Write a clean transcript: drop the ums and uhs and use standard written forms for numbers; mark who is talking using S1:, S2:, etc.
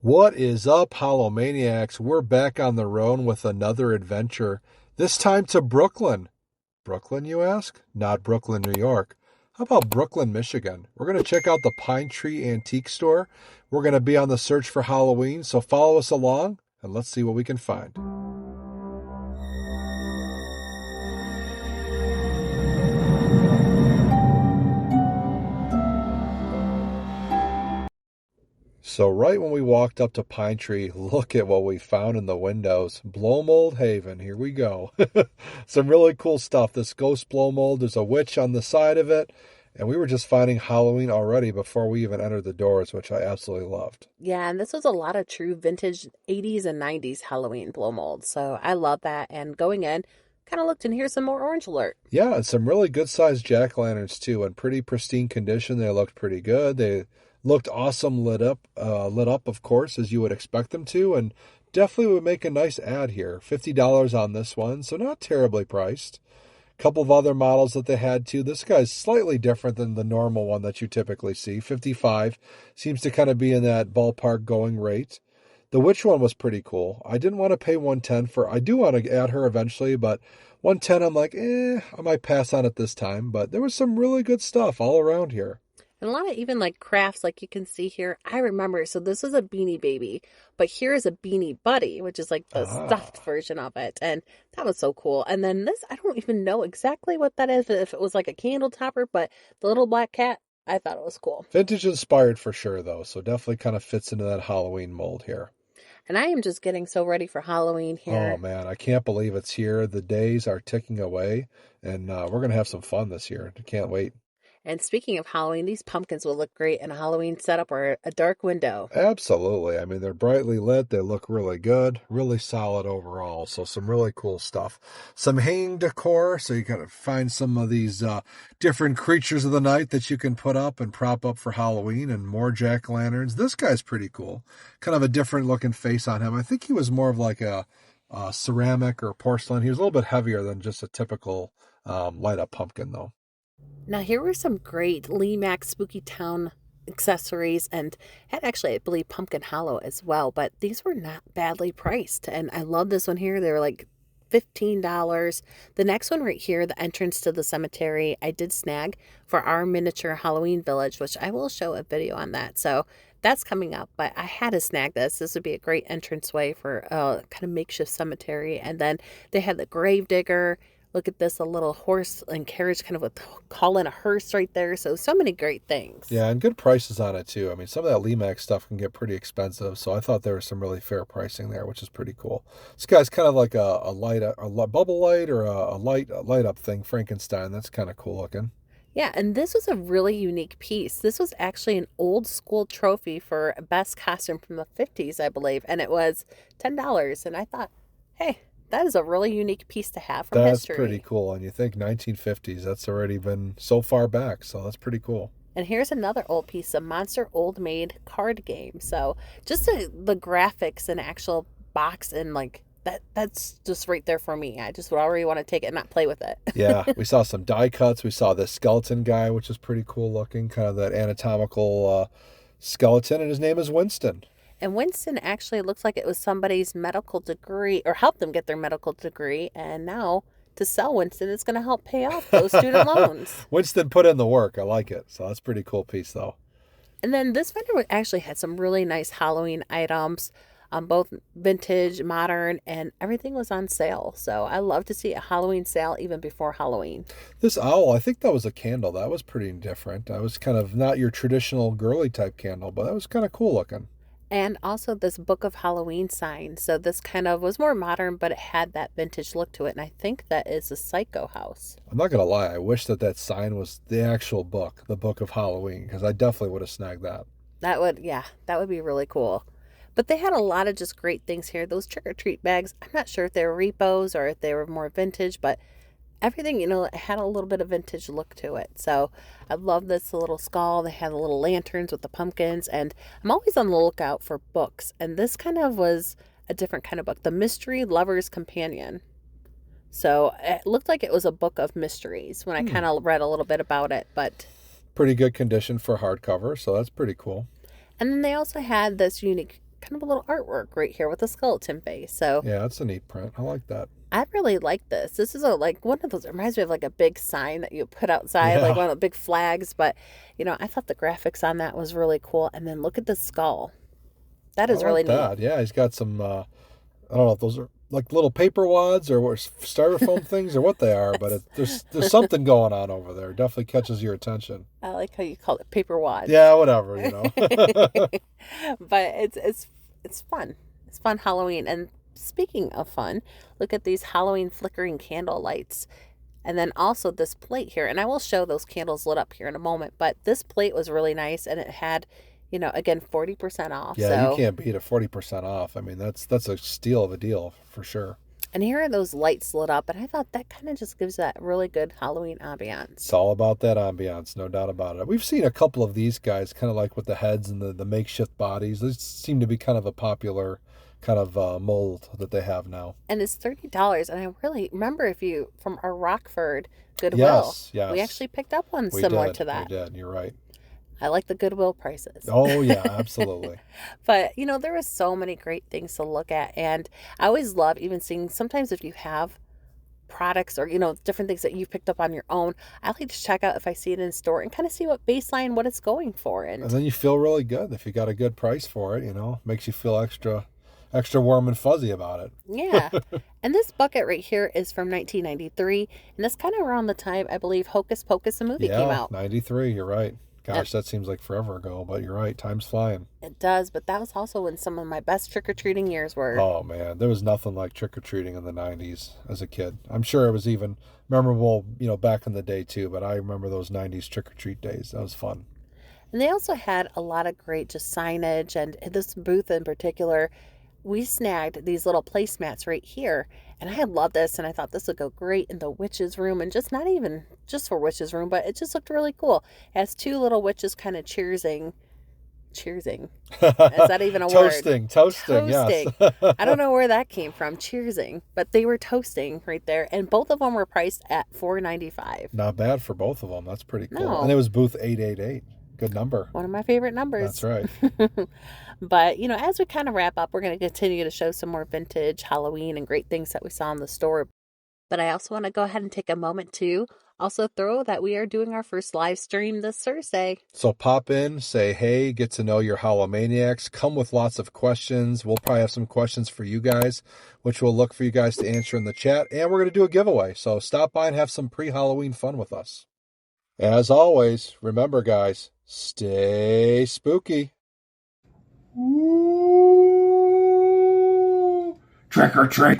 S1: What is up, Hallowmaniacs? We're back on the road with another adventure, this time to Brooklyn. Brooklyn, you ask? Not Brooklyn, New York. How about Brooklyn, Michigan? We're going to check out the Pine Tree Antique Store. We're going to be on the search for Halloween, so follow us along and let's see what we can find. So right when we walked up to Pine Tree, look at what we found in the windows. Blow mold haven. Here we go. Some really cool stuff. This ghost blow mold, there's a witch on the side of it. And we were just finding Halloween already before we even entered the doors, which I absolutely loved.
S2: Yeah, and this was a lot of true vintage 80s and 90s Halloween blow molds. So I love that. And going in, kind of looked and here's some more orange alert.
S1: Yeah, and some really good sized jack-o'-lanterns too, in pretty pristine condition. They looked pretty good. They looked awesome lit up, of course, as you would expect them to, and definitely would make a nice ad here. $50 on this one, so not terribly priced. A couple of other models that they had too. This guy's slightly different than the normal one that you typically see. 55 seems to kind of be in that ballpark going rate. The witch one was pretty cool. I didn't want to pay 110 for. I do want to add her eventually, but 110 I'm like, I might pass on it this time. But there was some really good stuff all around here.
S2: And a lot of even like crafts, like you can see here. I remember, so this is a Beanie Baby, but here is a Beanie Buddy, which is like the stuffed version of it. And that was so cool. And then this, I don't even know exactly what that is, if it was like a candle topper, but the little black cat, I thought it was cool.
S1: Vintage inspired for sure, though. So definitely kind of fits into that Halloween mold here.
S2: And I am just getting so ready for Halloween
S1: Oh
S2: here.
S1: man, I can't believe it's here. The days are ticking away, and we're gonna have some fun this year. I can't wait.
S2: And speaking of Halloween, these pumpkins will look great in a Halloween setup or a dark window.
S1: Absolutely. I mean, they're brightly lit. They look really good, really solid overall. So some really cool stuff. Some hanging decor. So you got to find some of these different creatures of the night that you can put up and prop up for Halloween, and more jack-o'-lanterns. This guy's pretty cool. Kind of a different looking face on him. I think he was more of like a ceramic or porcelain. He was a little bit heavier than just a typical light up pumpkin though.
S2: Now, here were some great Lee Max Spooky Town accessories and had actually, I believe, Pumpkin Hollow as well, but these were not badly priced. And I love this one here. They were like $15. The next one right here, the entrance to the cemetery, I did snag for our miniature Halloween village, which I will show a video on that. So that's coming up, but I had to snag this. This would be a great entranceway for a kind of makeshift cemetery. And then they had the grave digger. Look at this, a little horse and carriage kind of with calling a hearse right there. So many great things.
S1: Yeah, and good prices on it too. I mean, some of that Lemax stuff can get pretty expensive, so I thought there was some really fair pricing there, which is pretty cool. This guy's kind of like a bubble light or a light up thing, Frankenstein. That's kind of cool looking.
S2: Yeah, and this was a really unique piece. This was actually an old school trophy for best costume from the 50s, I believe, and it was $10. And I thought, hey, that is a really unique piece to have from
S1: That's
S2: history.
S1: pretty cool. And you think 1950s, that's already been so far back, so that's pretty cool.
S2: And here's another old piece, a Monster Old Maid card game. So just the graphics and actual box and like that's just right there for me. I just would already want to take it and not play with it.
S1: Yeah, we saw some die cuts. We saw this skeleton guy, which is pretty cool looking, kind of that anatomical skeleton, and his name is Winston.
S2: And Winston actually looks like it was somebody's medical degree or helped them get their medical degree. And now to sell Winston, it's going to help pay off those student loans.
S1: Winston put in the work. I like it. So that's a pretty cool piece, though.
S2: And then this vendor actually had some really nice Halloween items, both vintage, modern, and everything was on sale. So I love to see a Halloween sale even before Halloween.
S1: This owl, I think that was a candle. That was pretty different. That was kind of not your traditional girly type candle, but that was kind of cool looking.
S2: And also this Book of Halloween sign. So this kind of was more modern, but it had that vintage look to it. And I think that is a Psycho house.
S1: I'm not going to lie. I wish that sign was the actual book, the Book of Halloween, because I definitely would have snagged that.
S2: That would be really cool. But they had a lot of just great things here. Those trick-or-treat bags, I'm not sure if they were repos or if they were more vintage, but everything, it had a little bit of vintage look to it. So I love this little skull. They had the little lanterns with the pumpkins, and I'm always on the lookout for books. And this kind of was a different kind of book, The Mystery Lover's Companion. So it looked like it was a book of mysteries when I kind of read a little bit about it, but
S1: pretty good condition for hardcover, so that's pretty cool.
S2: And then they also had this unique kind of a little artwork right here with a skeleton face. So
S1: Yeah, that's a neat print. I like that.
S2: I really like this. This is a like one of those, it reminds me of like a big sign that you put outside, like
S1: Yeah.
S2: one of the big flags. But I thought the graphics on that was really cool. And then look at the skull. That
S1: I
S2: is really
S1: like
S2: neat.
S1: that. Yeah, he's got some I don't know if those are like little paper wads or styrofoam things or what they are, but there's something going on over there. Definitely catches your attention.
S2: I like how you call it paper wads.
S1: Yeah, whatever.
S2: But it's fun. It's fun Halloween. And speaking of fun, look at these Halloween flickering candle lights. And then also this plate here. And I will show those candles lit up here in a moment. But this plate was really nice and it had, again, 40% off.
S1: Yeah, you
S2: So,
S1: can't beat a 40% off. I mean, that's a steal of a deal for sure.
S2: and here are those lights lit up. And I thought that kind of just gives that really good Halloween
S1: It's
S2: ambiance.
S1: all about that ambiance, no doubt about it. We've seen a couple of these guys, kind of like with the heads and the makeshift bodies. These seem to be kind of a popular kind of mold that they have now.
S2: And it's $30. And I really remember if you, from our Rockford Goodwill,
S1: Yes,
S2: we
S1: yes,
S2: actually picked up one
S1: we
S2: similar
S1: did.
S2: to
S1: We
S2: that.
S1: did. You're right.
S2: I like the Goodwill prices.
S1: Oh, yeah, absolutely.
S2: But, there was so many great things to look at. And I always love even seeing sometimes if you have products or, different things that you've picked up on your own, I like to check out if I see it in store and kind of see what it's going for.
S1: And
S2: And
S1: then you feel really good if you got a good price for it, makes you feel extra warm and fuzzy about
S2: yeah.
S1: it.
S2: And this bucket right here is from 1993. And that's kind of around the time I believe Hocus Pocus, the movie, came
S1: Yeah,
S2: out.
S1: 93, you're right.
S2: And
S1: Gosh, that seems like forever ago, but you're right. Time's flying.
S2: it does, but that was also when some of my best trick or treating years were.
S1: Oh man, there was nothing like trick or treating in the 90s as a kid. I'm sure it was even memorable, back in the day too, but I remember those 90s trick or treat days. That was fun.
S2: And they also had a lot of great just signage. And this booth in particular, we snagged these little placemats right here. And I love this. And I thought this would go great in the witch's room. And just not even just for witch's room, but it just looked really cool. It has two little witches kind of cheersing. Cheersing. Is that even a word?
S1: Toasting, yes.
S2: Toasting. I don't know where that came from, cheersing. But they were toasting right there. And both of them were priced at $4.95.
S1: Not bad for both of them. That's pretty cool. And
S2: No.
S1: it was booth 888. Good number.
S2: One of my favorite
S1: That's
S2: numbers.
S1: right.
S2: But, as we kind of wrap up, we're going to continue to show some more vintage Halloween and great things that we saw in the store. But I also want to go ahead and take a moment to also throw that we are doing our first live stream this Thursday.
S1: So pop in, say hey, get to know your Hallowmaniacs. Come with lots of questions. We'll probably have some questions for you guys, which we'll look for you guys to answer in the chat. And we're going to do a giveaway. So stop by and have some pre-Halloween fun with us. As always, remember guys, stay spooky.
S3: Ooh, trick or treat.